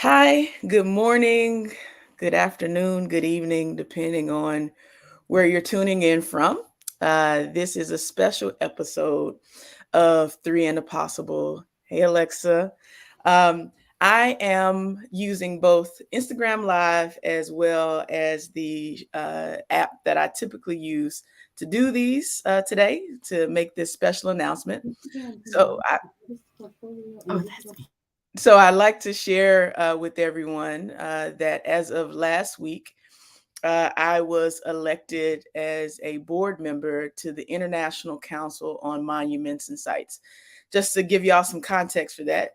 Hi, good morning, good afternoon, good evening, depending on where you're tuning in from. This is a special episode of Three and the Possible. Hey, Alexa. Um, I am using both Instagram Live as well as the app that I typically use to do these today to make this special announcement. So I, Oh, that's me. So I'd like to share with everyone that as of last week, I was elected as a board member to the International Council on Monuments and Sites. Just to give y'all some context for that,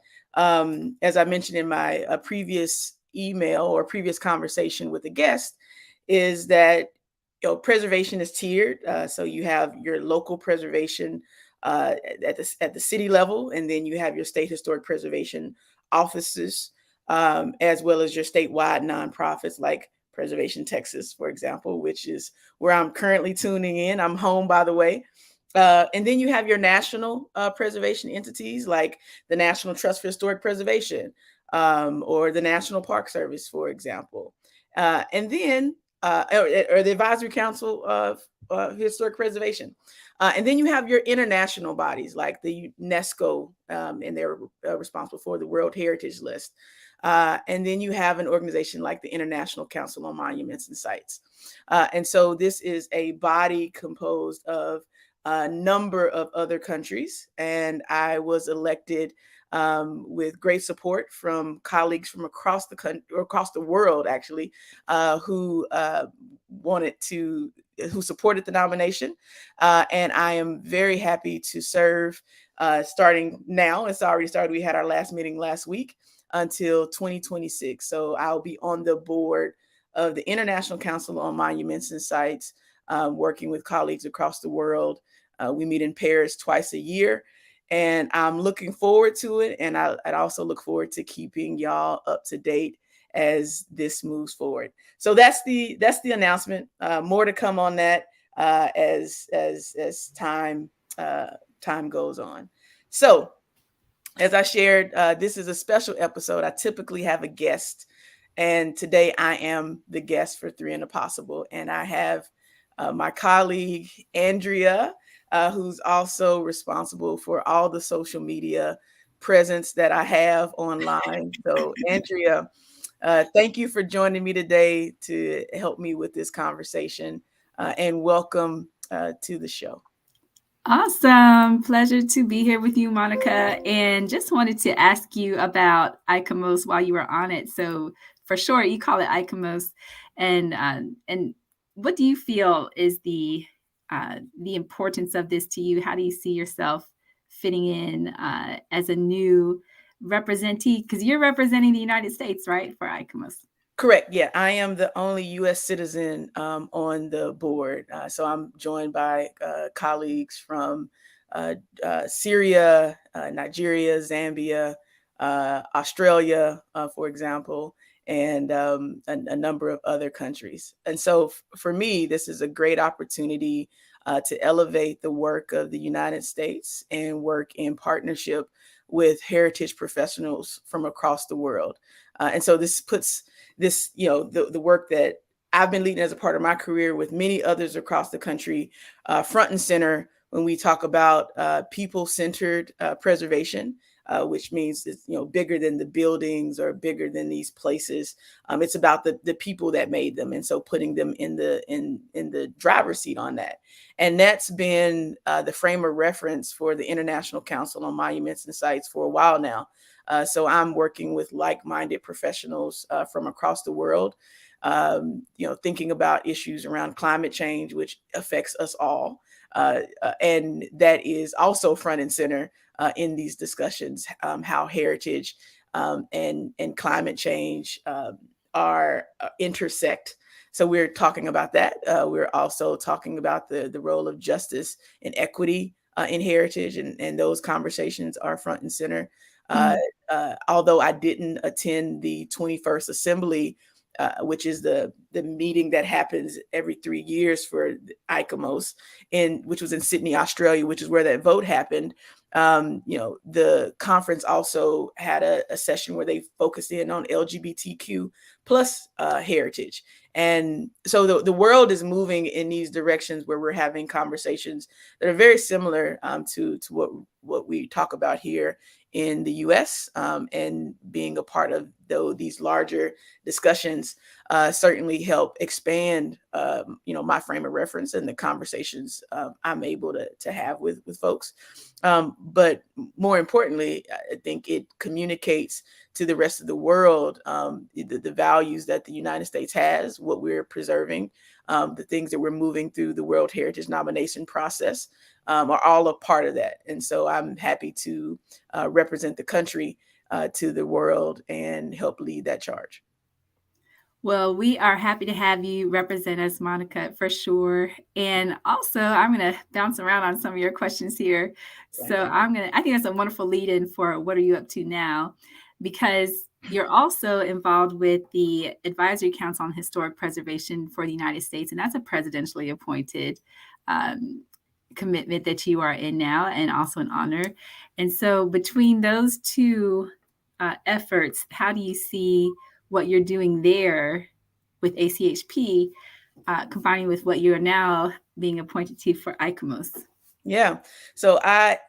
as I mentioned in my previous email or previous conversation with a guest, is that preservation is tiered. So you have your local preservation at the city level, and then you have your state historic preservation offices, as well as your statewide nonprofits like Preservation Texas, for example, which is where I'm currently tuning in. I'm home, by the way. And then you have your national preservation entities like the National Trust for Historic Preservation, or the National Park Service, for example. And then, or the Advisory Council of Historic Preservation. And then you have your international bodies like the UNESCO, and they're responsible for the World Heritage List. And then you have an organization like the International Council on Monuments and Sites. And so this is a body composed of a number of other countries. And I was elected with great support from colleagues from across the country, or across the world, actually, who wanted to, who supported the nomination. And I am very happy to serve starting now. It's already started. We had our last meeting last week until 2026. So I'll be on the board of the International Council on Monuments and Sites, working with colleagues across the world. We meet in Paris twice a year, and I'm looking forward to it. And I'd also look forward to keeping y'all up to date as this moves forward. So that's the announcement. More to come on that as time goes on. So as I shared, this is a special episode. I typically have a guest, and today I am the guest for Three and the Possible. And I have my colleague, Andrea, who's also responsible for all the social media presence that I have online. So, Andrea, thank you for joining me today to help me with this conversation, and welcome to the show. Awesome. Pleasure to be here with you, Monica. And just wanted to ask you about ICOMOS while you were on it. So for sure, you call it ICOMOS. And what do you feel is the importance of this to you? How do you see yourself fitting in as a new representee? Because you're representing the United States, right, for ICOMOS? Correct. Yeah, I am the only U.S. citizen on the board. So I'm joined by colleagues from Syria, Nigeria, Zambia, Australia, for example, and a number of other countries. And so for me, this is a great opportunity to elevate the work of the United States and work in partnership with heritage professionals from across the world. And so this puts this, the work that I've been leading as a part of my career with many others across the country, front and center when we talk about people-centered preservation, which means it's bigger than the buildings or bigger than these places. It's about the people that made them, and so putting them in the driver's seat on that. And that's been the frame of reference for the International Council on Monuments and Sites for a while now. So I'm working with like-minded professionals from across the world, thinking about issues around climate change, which affects us all. And that is also front and center in these discussions, how heritage and climate change are intersect. So we're talking about that. We're also talking about the role of justice and equity in heritage, and those conversations are front and center. Although I didn't attend the 21st Assembly, which is the meeting that happens every 3 years for ICOMOS, which was in Sydney, Australia, which is where that vote happened. The conference also had a session where they focused in on LGBTQ plus heritage. And so the world is moving in these directions where we're having conversations that are very similar to what we talk about here in the US, and being a part of these larger discussions certainly help expand my frame of reference and the conversations I'm able to have with folks. But more importantly, I think it communicates to the rest of the world the values that the United States has, what we're preserving, the things that we're moving through the World Heritage nomination process are all a part of that. And so I'm happy to represent the country to the world and help lead that charge. Well, we are happy to have you represent us, Monica, for sure. And also, I'm going to bounce around on some of your questions here. Right. So I think that's a wonderful lead in for what are you up to now? Because you're also involved with the Advisory Council on Historic Preservation for the United States, and that's a presidentially appointed commitment that you are in now, and also an honor. And so between those two efforts, how do you see what you're doing there with ACHP combining with what you're now being appointed to for ICOMOS? Yeah. So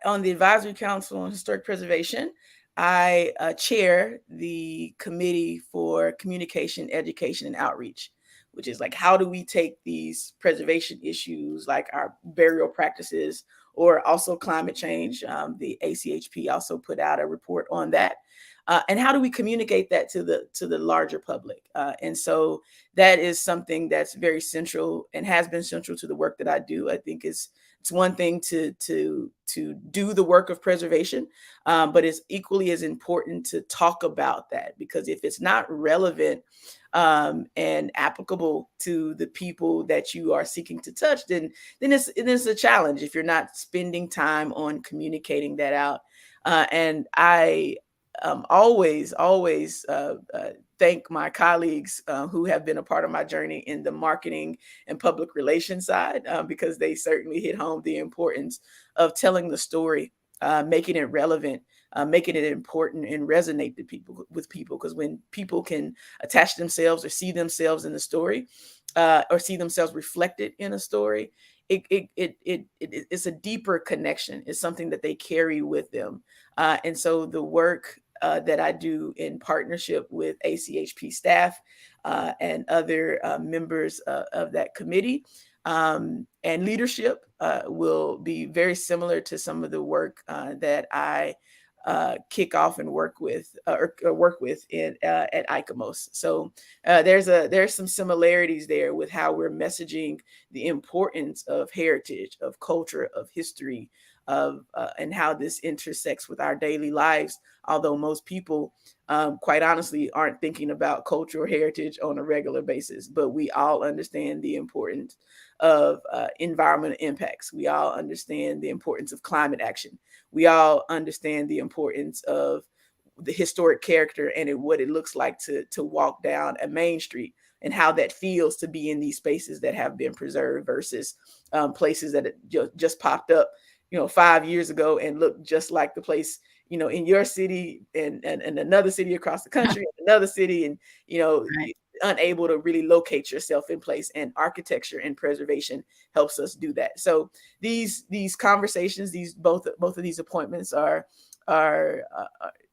on the Advisory Council on Historic Preservation, I chair the Committee for Communication, Education, and Outreach, which is like, how do we take these preservation issues like our burial practices or also climate change? The ACHP also put out a report on that. And how do we communicate that to the larger public? And so that is something that's very central and has been central to the work that I do. I think it's one thing to do the work of preservation, but it's equally as important to talk about that, because if it's not relevant and applicable to the people that you are seeking to touch, then it's a challenge if you're not spending time on communicating that out. And I always thank my colleagues who have been a part of my journey in the marketing and public relations side, because they certainly hit home the importance of telling the story, making it relevant, making it important and resonate with people. Because when people can attach themselves or see themselves in the story, or see themselves reflected in a story, it's a deeper connection. It's something that they carry with them. And so the work that I do in partnership with ACHP staff and other members of that committee and leadership will be very similar to some of the work that I kick off and work with at ICOMOS. So there's some similarities there with how we're messaging the importance of heritage, of culture, of history, of and how this intersects with our daily lives. Although most people, quite honestly, aren't thinking about cultural heritage on a regular basis, but we all understand the importance of environmental impacts. We all understand the importance of climate action. We all understand the importance of the historic character and what it looks like to walk down a main street, and how that feels to be in these spaces that have been preserved versus places that just popped up 5 years ago and look just like the place in your city and another city across the country, another city, and right. Unable to really locate yourself in place. And architecture and preservation helps us do that. So these conversations, both of these appointments are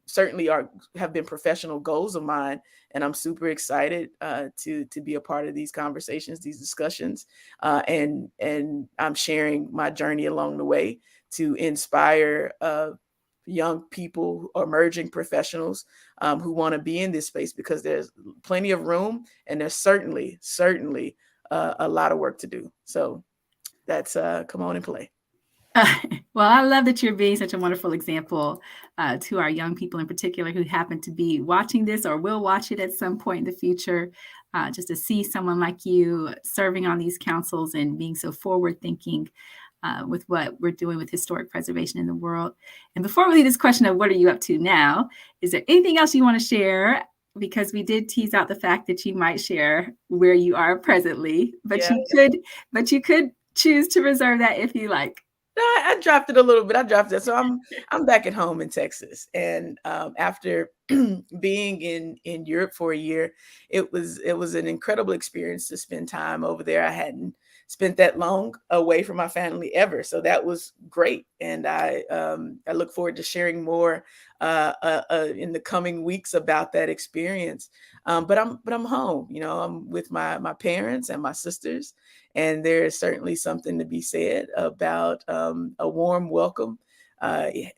certainly have been professional goals of mine, and I'm super excited to be a part of these conversations, these discussions, and I'm sharing my journey along the way to inspire young people, emerging professionals who want to be in this space, because there's plenty of room and there's certainly a lot of work to do. So that's come on and play. Well, I love that you're being such a wonderful example to our young people in particular who happen to be watching this or will watch it at some point in the future. Just to see someone like you serving on these councils and being so forward thinking with what we're doing with historic preservation in the world. And before we leave this question of what are you up to now, is there anything else you want to share? Because we did tease out the fact that you might share where you are presently, but you could choose to reserve that if you like. No, I dropped it a little bit. I dropped it. So I'm back at home in Texas, and after being in Europe for a year, it was an incredible experience to spend time over there. I hadn't spent that long away from my family ever, so that was great, and I look forward to sharing more in the coming weeks about that experience. But I'm home. I'm with my parents and my sisters, and there is certainly something to be said about a warm welcome,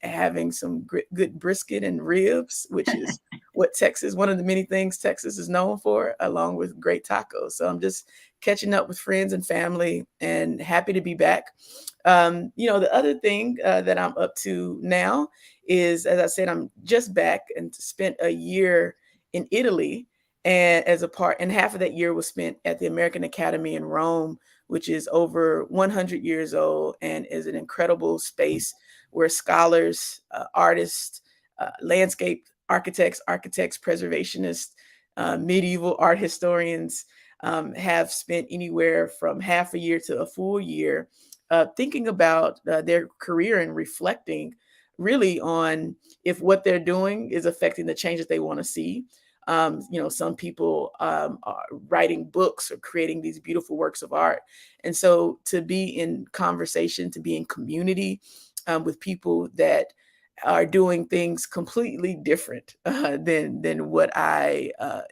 having some good brisket and ribs, which is what Texas, one of the many things Texas is known for, along with great tacos. So I'm just catching up with friends and family and happy to be back. The other thing that I'm up to now is, as I said, I'm just back and spent a year in Italy. And half of that year was spent at the American Academy in Rome, which is over 100 years old and is an incredible space where scholars, artists, landscape architects, preservationists, medieval art historians have spent anywhere from half a year to a full year thinking about their career and reflecting really on if what they're doing is affecting the changes they want to see. Some people are writing books or creating these beautiful works of art. And so to be in conversation, to be in community with people that are doing things completely different than what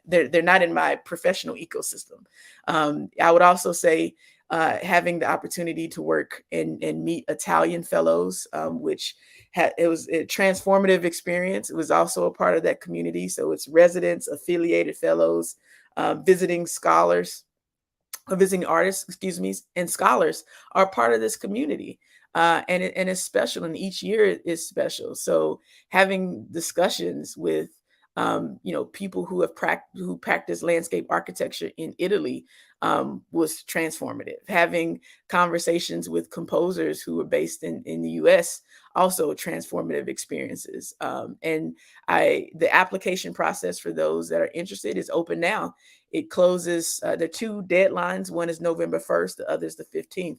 they're not in my professional ecosystem. I would also say having the opportunity to work and meet Italian fellows, which it was a transformative experience. It was also a part of that community. So it's residents, affiliated fellows, visiting scholars, visiting artists, excuse me, and scholars are part of this community. And it's special, and each year is special. So having discussions with people who practice landscape architecture in Italy was transformative. Having conversations with composers who were based in the U.S. also transformative experiences. And the application process for those that are interested is open now. It closes. There are two deadlines. One is November 1st. The other is the 15th.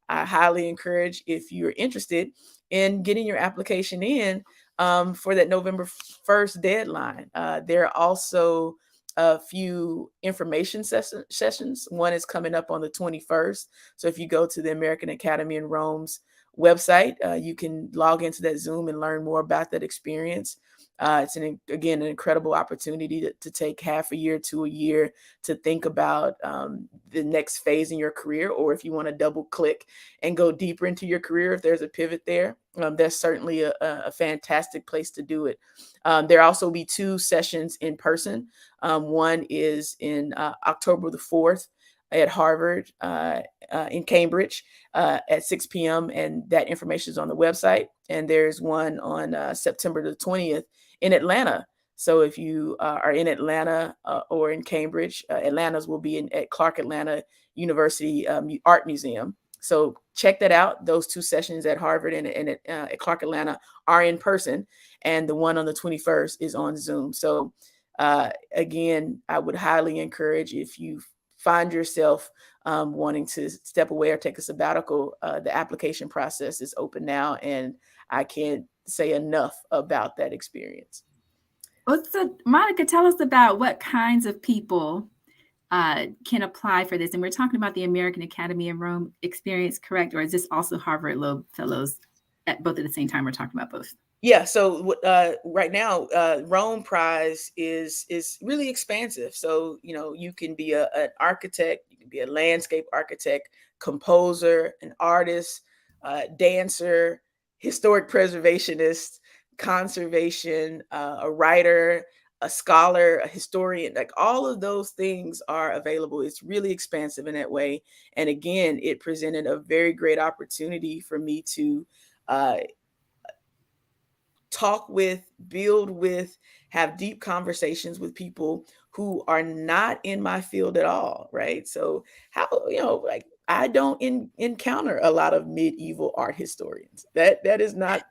I highly encourage, if you're interested in getting your application in for that November 1st deadline. There are also a few information sessions. One is coming up on the 21st. So if you go to the American Academy in Rome's website, you can log into that Zoom and learn more about that experience. It's again an incredible opportunity to take half a year to a year to think about the next phase in your career, or if you want to double click and go deeper into your career, if there's a pivot there, that's certainly a fantastic place to do it. There also be two sessions in person. One is in October the 4th at Harvard in Cambridge at 6 p.m. And that information is on the website. And there's one on September the 20th in Atlanta. So if you are in Atlanta or in Cambridge, Atlanta's will be at Clark Atlanta University Art Museum. So check that out. Those two sessions at Harvard and at Clark Atlanta are in person, and the one on the 21st is on Zoom. So again, I would highly encourage, if you find yourself wanting to step away or take a sabbatical, the application process is open now, and I can't say enough about that experience. So, Monica, tell us about what kinds of people can apply for this. And we're talking about the American Academy in Rome experience, correct? Or is this also Harvard Loeb Fellows at both at the same time? We're talking about both. Yeah, so right now, Rome Prize is really expansive. So you can be an architect, you can be a landscape architect, composer, an artist, dancer, historic preservationist, conservation, a writer, a scholar, a historian. Like, all of those things are available. It's really expansive in that way. And again, it presented a very great opportunity for me to talk with, build with, have deep conversations with people who are not in my field at all, right? So I don't encounter a lot of medieval art historians. That is not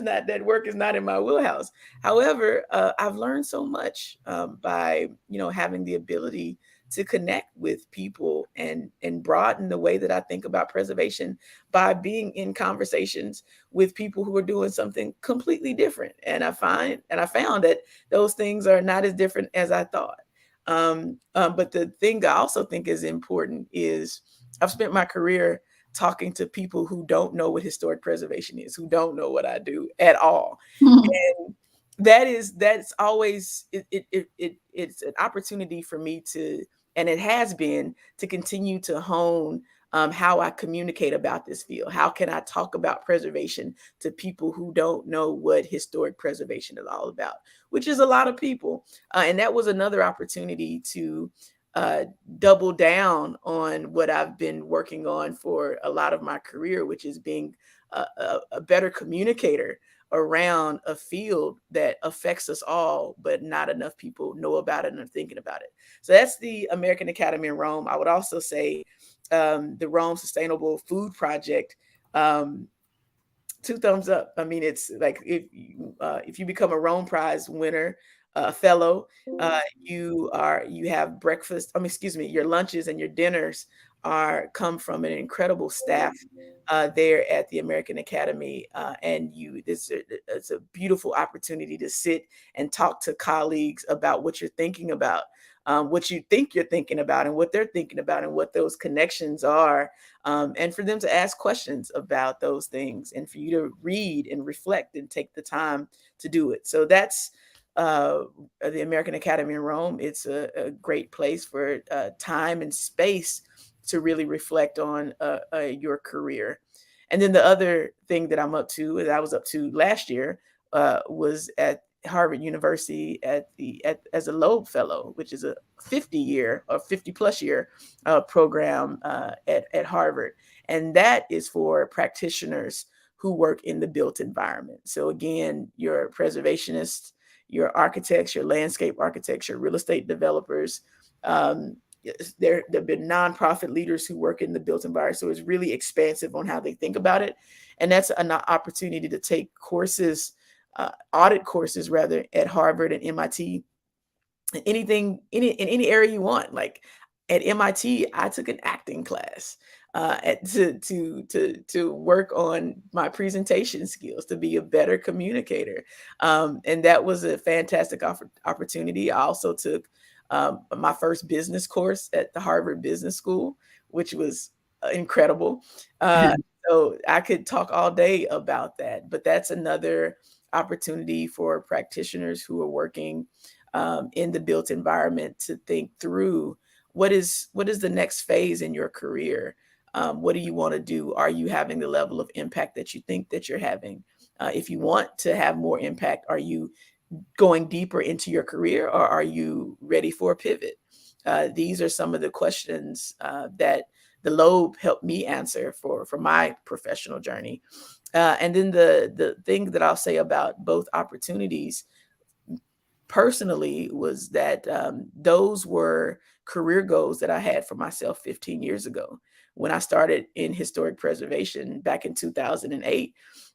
that work is not in my wheelhouse. However, I've learned so much by having the ability to connect with people and broaden the way that I think about preservation by being in conversations with people who are doing something completely different. And I found that those things are not as different as I thought. But the thing I also think is important is I've spent my career talking to people who don't know what historic preservation is, who don't know what I do at all. And that's always it's an opportunity for me to, and it has been, to continue to hone how I communicate about this field. How can I talk about preservation to people who don't know what historic preservation is all about, which is a lot of people. And that was another opportunity to uh, double down on what I've been working on for a lot of my career, which is being a better communicator around a field that affects us all, but not enough people know about it and are thinking about it. So that's the American Academy in Rome. I would also say the Rome Sustainable Food Project. Two thumbs up. I mean, it's like if you become a Rome Prize winner, fellow, you have breakfast. I mean, excuse me, your lunches and your dinners are come from an incredible staff there at the American Academy, and it's a beautiful opportunity to sit and talk to colleagues about what you're thinking about. What you think you're thinking about and what they're thinking about and what those connections are, and for them to ask questions about those things and for you to read and reflect and take the time to do it. So that's the American Academy in Rome. It's a great place for time and space to really reflect on your career. And then the other thing that that I was up to last year, was at Harvard University as a Loeb Fellow, which is a 50-year or 50-plus-year program at Harvard, and that is for practitioners who work in the built environment. So again, your preservationists, your architects, your landscape architects, your real estate developers. There've been nonprofit leaders who work in the built environment, so it's really expansive on how they think about it, and that's an opportunity to take courses, audit courses rather, at Harvard and MIT, in any area you want. Like at MIT, I took an acting class to work on my presentation skills to be a better communicator, and that was a fantastic opportunity. I also took my first business course at the Harvard Business School, which was incredible. So I could talk all day about that, but that's another opportunity for practitioners who are working in the built environment to think through what is the next phase in your career. What do you want to do? Are you having the level of impact that you think that you're having? If you want to have more impact, are you going deeper into your career, or are you ready for a pivot? These are some of the questions that the Loeb helped me answer for my professional journey. And then the thing that I'll say about both opportunities personally was that those were career goals that I had for myself 15 years ago. When I started in historic preservation back in 2008,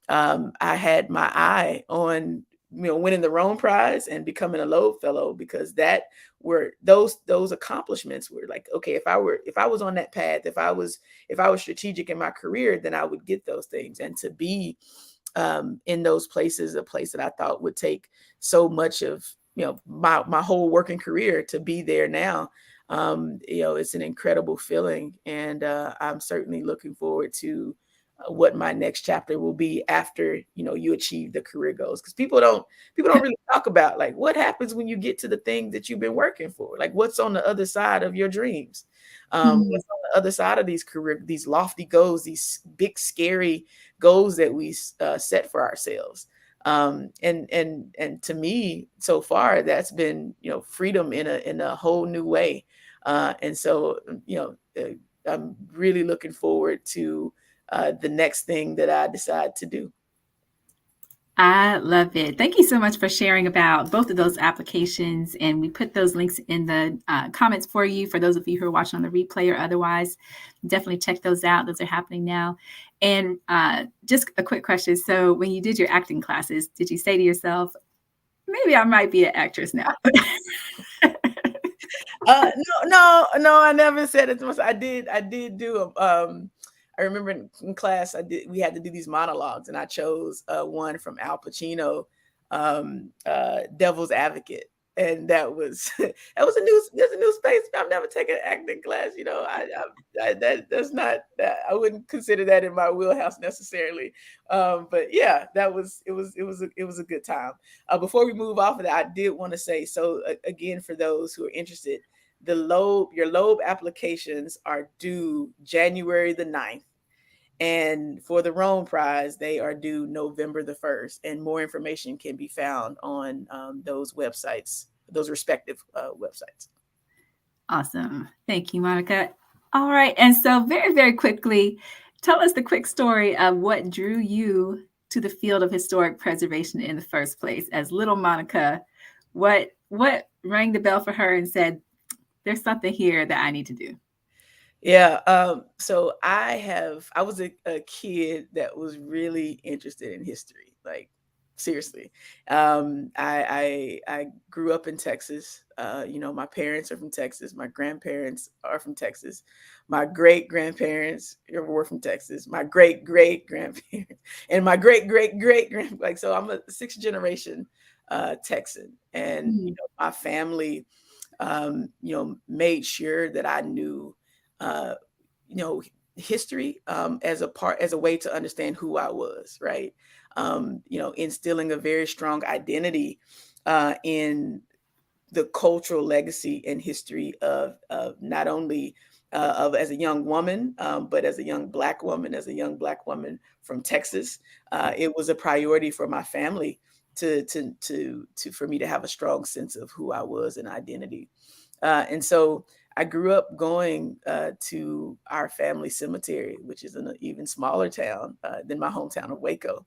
I had my eye on winning the Rome Prize and becoming a Loeb Fellow, because that were those accomplishments were like, okay, if I was on that path, if I was strategic in my career, then I would get those things. And to be in those places, a place that I thought would take so much of my whole working career, to be there now, it's an incredible feeling, and I'm certainly looking forward to what my next chapter will be after you achieve the career goals, because people don't really talk about like what happens when you get to the thing that you've been working for, like what's on the other side of your dreams, what's on the other side of these lofty goals, these big scary goals that we set for ourselves. And to me, so far, that's been freedom in a whole new way, and so I'm really looking forward to the next thing that I decide to do. I love it. Thank you so much for sharing about both of those applications. And we put those links in the comments for you, for those of you who are watching on the replay or otherwise. Definitely check those out. Those are happening now. And just a quick question. So when you did your acting classes, did you say to yourself, maybe I might be an actress now? No, I never said it to myself. I did do I remember in class we had to do these monologues, and I chose one from Al Pacino, Devil's Advocate. And that was that was a new there's a new space. I've never taken an acting class, you know. That's not that I wouldn't consider that in my wheelhouse necessarily. But yeah, it was a good time. Before we move off of that, I did want to say, so again, for those who are interested, your Loeb applications are due January the 9th. And for the Rome Prize, they are due November the 1st. And more information can be found on those websites, those respective websites. Awesome. Thank you, Monica. All right. And so, very, very quickly, tell us the quick story of what drew you to the field of historic preservation in the first place. As little Monica, what rang the bell for her and said, there's something here that I need to do? Yeah. So I was a kid that was really interested in history, like seriously. I grew up in Texas. You know, my parents are from Texas. My grandparents are from Texas. My great grandparents were from Texas. My great great grandparents and my great great great grand like so I'm a sixth generation Texan, and you Mm. know my family you know made sure that I knew uh, you know, history as a way to understand who I was, right? You know, instilling a very strong identity in the cultural legacy and history of not only of as a young woman, but as a young black woman from Texas. It was a priority for my family to for me to have a strong sense of who I was and identity. And so I grew up going to our family cemetery, which is in an even smaller town than my hometown of Waco.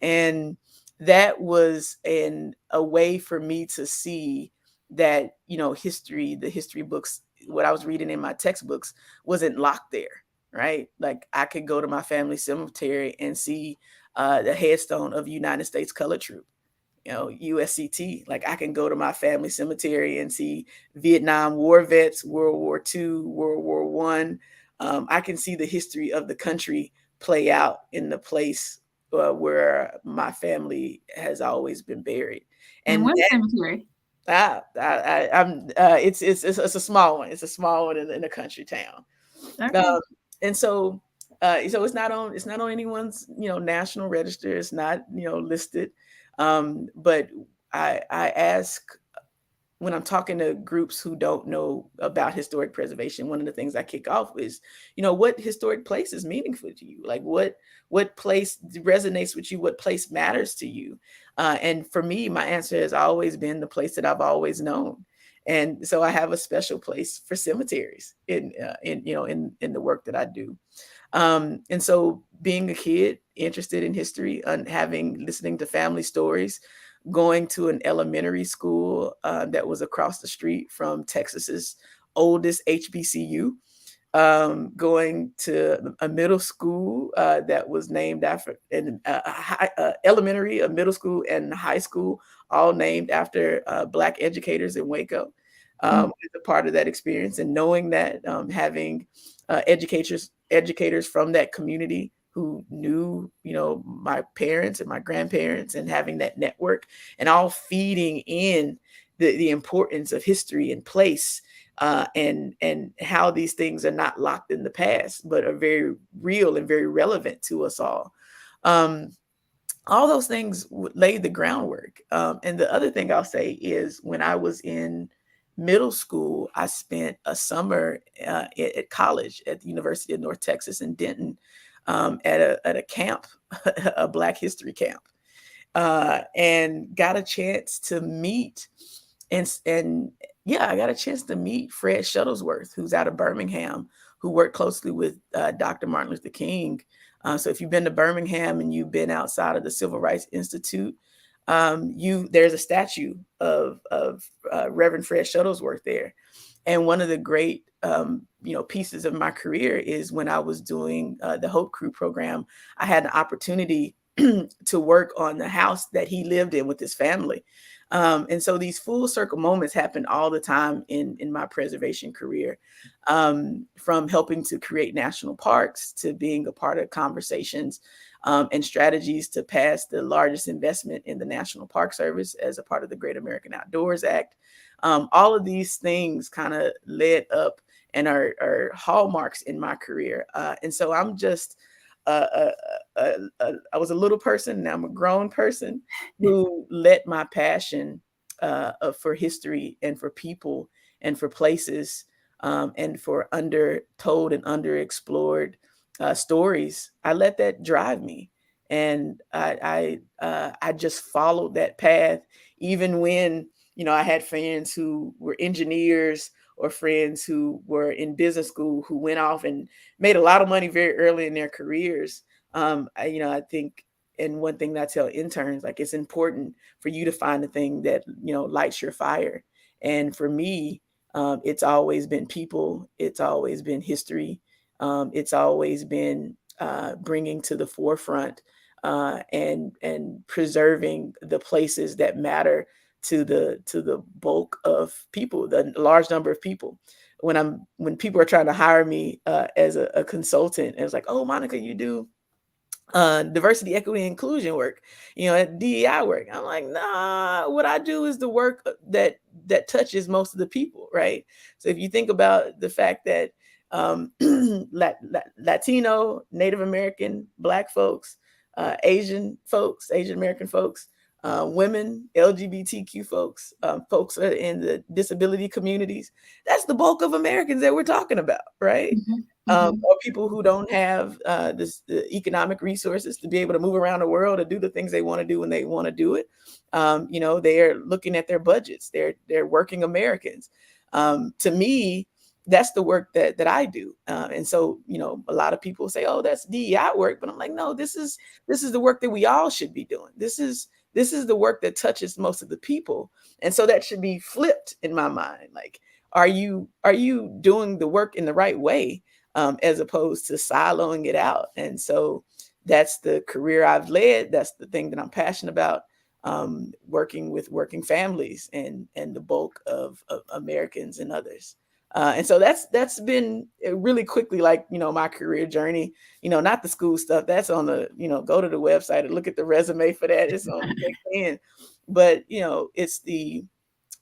And that was a way for me to see that, you know, the history books, what I was reading in my textbooks wasn't locked there, right? Like I could go to my family cemetery and see the headstone of United States Color Troop, you know, USCT. Like I can go to my family cemetery and see Vietnam War vets, World War II, World War One. I can see the history of the country play out in the place where my family has always been buried. And And what cemetery? I'm it's a small one. It's a small one in a country town. Okay. Um, and so it's not on anyone's, you know, national register. It's not, you know, listed. But I ask when I'm talking to groups who don't know about historic preservation, one of the things I kick off is, you know, what historic place is meaningful to you? Like what place resonates with you? What place matters to you? And for me, my answer has always been the place that I've always known. And so I have a special place for cemeteries in you know in the work that I do. And so being a kid interested in history and having listening to family stories, going to an elementary school that was across the street from Texas's oldest HBCU, going to a middle school that was named after an elementary, a middle school, and high school, all named after Black educators in Waco. Mm. Is a part of that experience, and knowing that having educators from that community who knew, you know, my parents and my grandparents, and having that network, and all feeding in the importance of history and place, and how these things are not locked in the past, but are very real and very relevant to us all. Um, all those things laid the groundwork. And the other thing I'll say is when I was in middle school, I spent a summer at college at the University of North Texas in Denton at a camp, a Black History camp, and got a chance to meet and yeah, I got a chance to meet Fred Shuttlesworth, who's out of Birmingham, who worked closely with Dr. Martin Luther King. So if you've been to Birmingham and you've been outside of the Civil Rights Institute, you there's a statue of Reverend Fred Shuttlesworth there. And one of the great you know pieces of my career is when I was doing the Hope Crew program. I had an opportunity to work on the house that he lived in with his family. And so these full circle moments happen all the time in my preservation career, from helping to create national parks to being a part of conversations and strategies to pass the largest investment in the National Park Service as a part of the Great American Outdoors Act. All of these things kind of led up and are hallmarks in my career. And so I'm just I was a little person, now I'm a grown person who let my passion for history and for people and for places and for undertold and underexplored stories. I let that drive me, and I just followed that path, even when I had friends who were engineers or friends who were in business school who went off and made a lot of money very early in their careers. I think, and one thing that I tell interns, like, it's important for you to find the thing that lights your fire. And for me, it's always been people. It's always been history. It's always been bringing to the forefront and preserving the places that matter to the bulk of people, the large number of people. When people are trying to hire me as a consultant, and it's like, oh, Monica, you do diversity, equity, inclusion work, at DEI work. I'm like, nah, what I do is the work that touches most of the people, right? So if you think about the fact that Latino, Native American, Black folks, Asian American folks, women, LGBTQ folks, folks in the disability communities, that's the bulk of Americans that we're talking about, right? Or people who don't have the economic resources to be able to move around the world to do the things they want to do when they want to do it. They're looking at their budgets. They're working Americans. To me, that's the work that I do. And so, a lot of people say, oh, that's DEI work. But I'm like, no, this is the work that we all should be doing. This is the work that touches most of the people. And so that should be flipped in my mind. Like, are you doing the work in the right way, as opposed to siloing it out? And so that's the career I've led. That's the thing that I'm passionate about, working with working families and the bulk of Americans and others. And so that's been really quickly, like, my career journey, not the school stuff. That's on the, go to the website and look at the resume for that. It's on LinkedIn. But,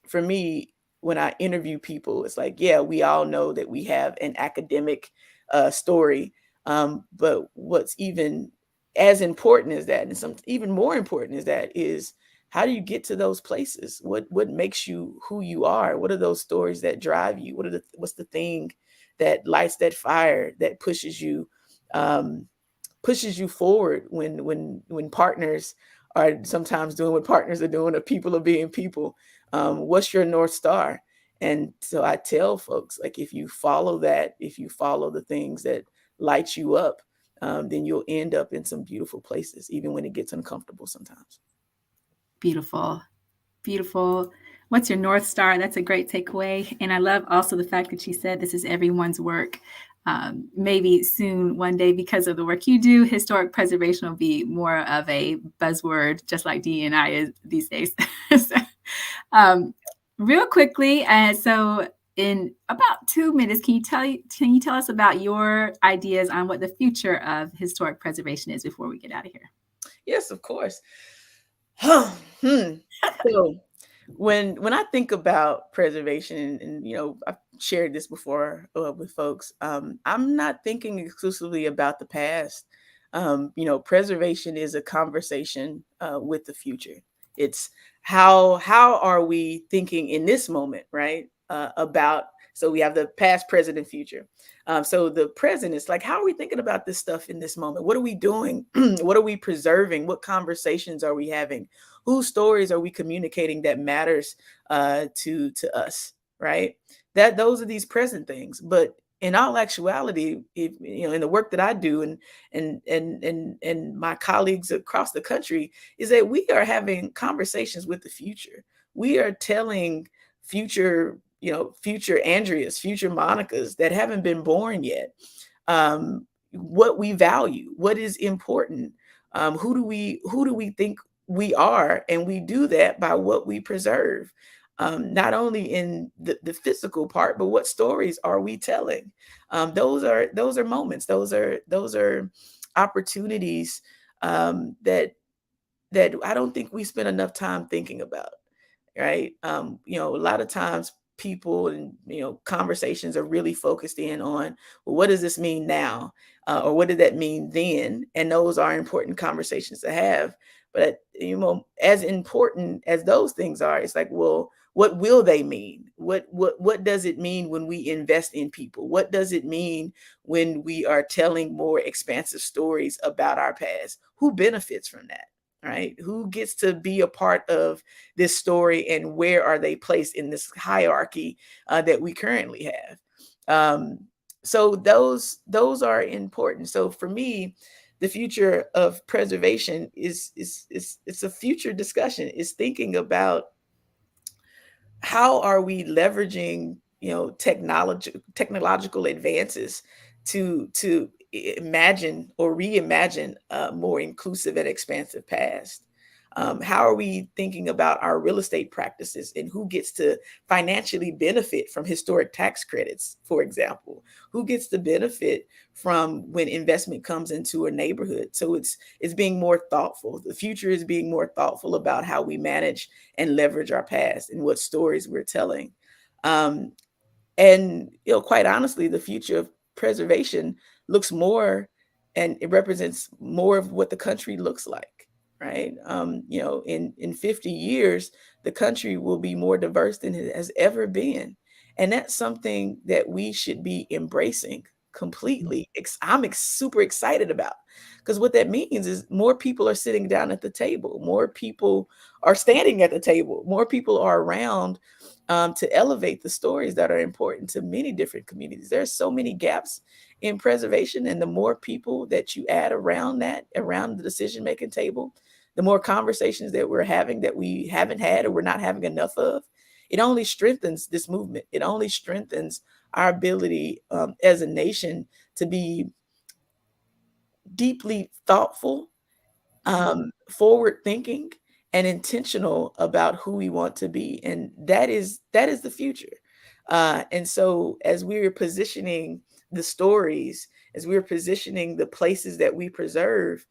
for me, when I interview people, it's like, yeah, we all know that we have an academic story. But what's even as important as that, and some even more important as that, is how do you get to those places? What makes you who you are? What are those stories that drive you? What's the thing that lights that fire, that pushes you forward when partners are sometimes doing what partners are doing, or people are being people? What's your North Star? And so I tell folks, like, if you follow that, if you follow the things that light you up, then you'll end up in some beautiful places, even when it gets uncomfortable sometimes. Beautiful. Beautiful. What's your North Star? That's a great takeaway. And I love also the fact that you said this is everyone's work. Maybe soon, one day, because of the work you do, historic preservation will be more of a buzzword, just like D&I is these days. So, real quickly, so in about 2 minutes, can you tell us about your ideas on what the future of historic preservation is before we get out of here? Yes, of course. So when I think about preservation, and I've shared this before with folks, I'm not thinking exclusively about the past. Preservation is a conversation with the future. It's how are we thinking in this moment, right? So we have the past, present, and future. So the present is like, how are we thinking about this stuff in this moment? What are we doing? What are we preserving? What conversations are we having? Whose stories are we communicating that matters to us, right? Those are these present things. But in all actuality, in the work that I do and my colleagues across the country, is that we are having conversations with the future. We are telling future Andreas, future Monicas that haven't been born yet, what we value, what is important, Who do we think we are? And we do that by what we preserve, not only in the physical part, but what stories are we telling? Those are moments. Those are opportunities, that I don't think we spend enough time thinking about, right? A lot of times people and conversations are really focused in on, well, what does this mean now, or what did that mean then? And those are important conversations to have. But as important as those things are, it's like, well, what will they mean? What does it mean when we invest in people? What does it mean when we are telling more expansive stories about our past? Who benefits from that? Right? Who gets to be a part of this story, and where are they placed in this hierarchy that we currently have? So those are important. So for me, the future of preservation is it's a future discussion. Is thinking about how are we leveraging technological advances to imagine or reimagine a more inclusive and expansive past. How are we thinking about our real estate practices, and who gets to financially benefit from historic tax credits, for example? Who gets to benefit from when investment comes into a neighborhood? So it's being more thoughtful. The future is being more thoughtful about how we manage and leverage our past and what stories we're telling. Um, and quite honestly, the future of preservation looks more, and it represents more of what the country looks like, right? In 50 years, the country will be more diverse than it has ever been, and that's something that we should be embracing completely. I'm super excited about, because what that means is more people are sitting down at the table, more people are standing at the table, more people are around, to elevate the stories that are important to many different communities. There's so many gaps in preservation, and the more people that you add around the decision-making table, the more conversations that we're having that we haven't had or we're not having enough of, it only strengthens this movement. It only strengthens our ability, as a nation, to be deeply thoughtful, forward thinking, and intentional about who we want to be, and that is the future. And so, as we're positioning the stories, as we're positioning the places that we preserve,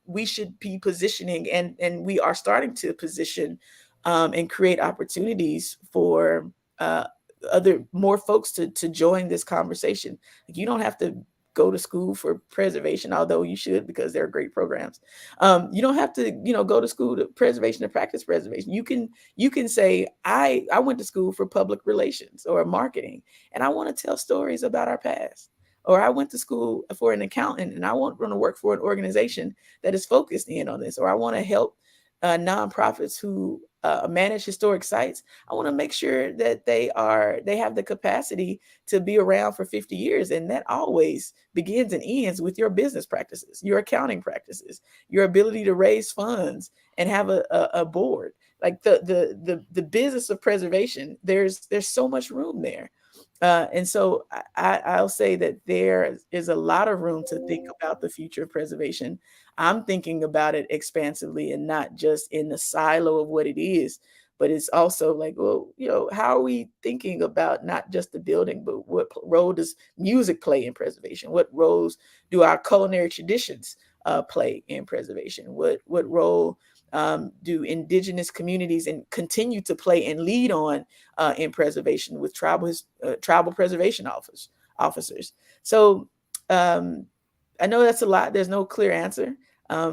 we should be positioning, and we are starting to position, and create opportunities for other more folks to join this conversation. Like, you don't have to go to school for preservation, although you should, because there are great programs. You don't have to, go to school to preservation to practice preservation. You can say, I went to school for public relations or marketing, and I want to tell stories about our past. Or I went to school for an accountant, and I want to work for an organization that is focused in on this. Or I want to help nonprofits who manage historic sites. I want to make sure that they have the capacity to be around for 50 years. And that always begins and ends with your business practices, your accounting practices, your ability to raise funds and have a board. Like the business of preservation, there's so much room there. And so I'll say that there is a lot of room to think about the future of preservation. I'm thinking about it expansively, and not just in the silo of what it is, but it's also like, well, how are we thinking about not just the building, but what role does music play in preservation? What roles do our culinary traditions play in preservation? What role do indigenous communities and continue to play and lead on in preservation with tribal preservation officers? So I know that's a lot. There's no clear answer,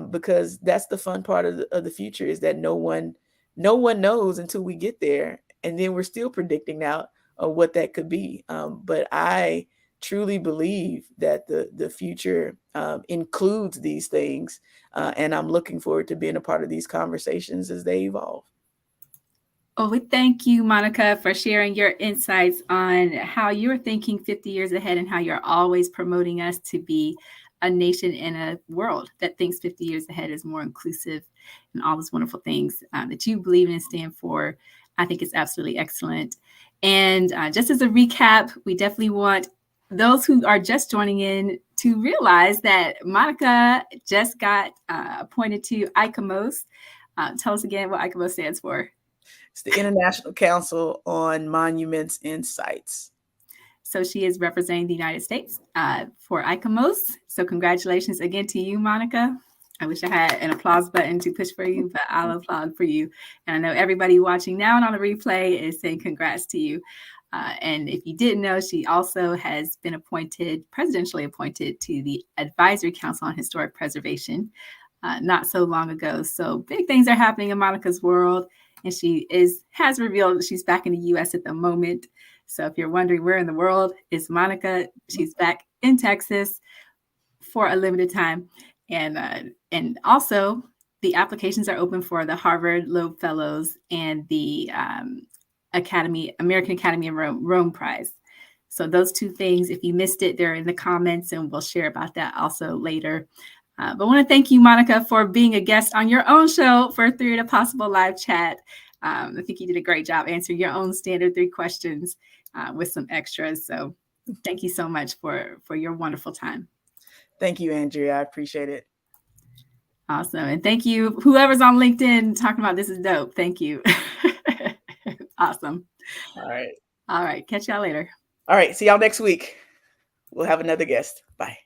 because that's the fun part of the future, is that no one knows until we get there, and then we're still predicting now what that could be. But I truly believe that the future includes these things, and I'm looking forward to being a part of these conversations as they evolve. Well, we thank you, Monica, for sharing your insights on how you're thinking 50 years ahead and how you're always promoting us to be a nation in a world that thinks 50 years ahead is more inclusive, and all those wonderful things that you believe in and stand for. I think it's absolutely excellent. And just as a recap, we definitely want those who are just joining in to realize that Monica just got appointed to ICOMOS. Tell us again what ICOMOS stands for. It's the International Council on Monuments and Sites. So she is representing the United States for ICOMOS. So congratulations again to you, Monica. I wish I had an applause button to push for you, but I'll applaud for you. And I know everybody watching now and on the replay is saying congrats to you. And if you didn't know, she also has been presidentially appointed to the Advisory Council on Historic Preservation not so long ago. So big things are happening in Monica's world. And she has revealed that she's back in the U.S. at the moment. So if you're wondering where in the world is Monica, she's back in Texas for a limited time. And also the applications are open for the Harvard Loeb Fellows and the American Academy of Rome Prize. So those two things, if you missed it, they're in the comments, and we'll share about that also later. But I want to thank you, Monica, for being a guest on your own show for 3 at a Possible live chat. I think you did a great job answering your own standard 3 questions with some extras. So thank you so much for your wonderful time. Thank you, Andrea. I appreciate it. Awesome. And thank you, whoever's on LinkedIn talking about this is dope. Thank you. Awesome. All right. All right. Catch y'all later. All right. See y'all next week. We'll have another guest. Bye.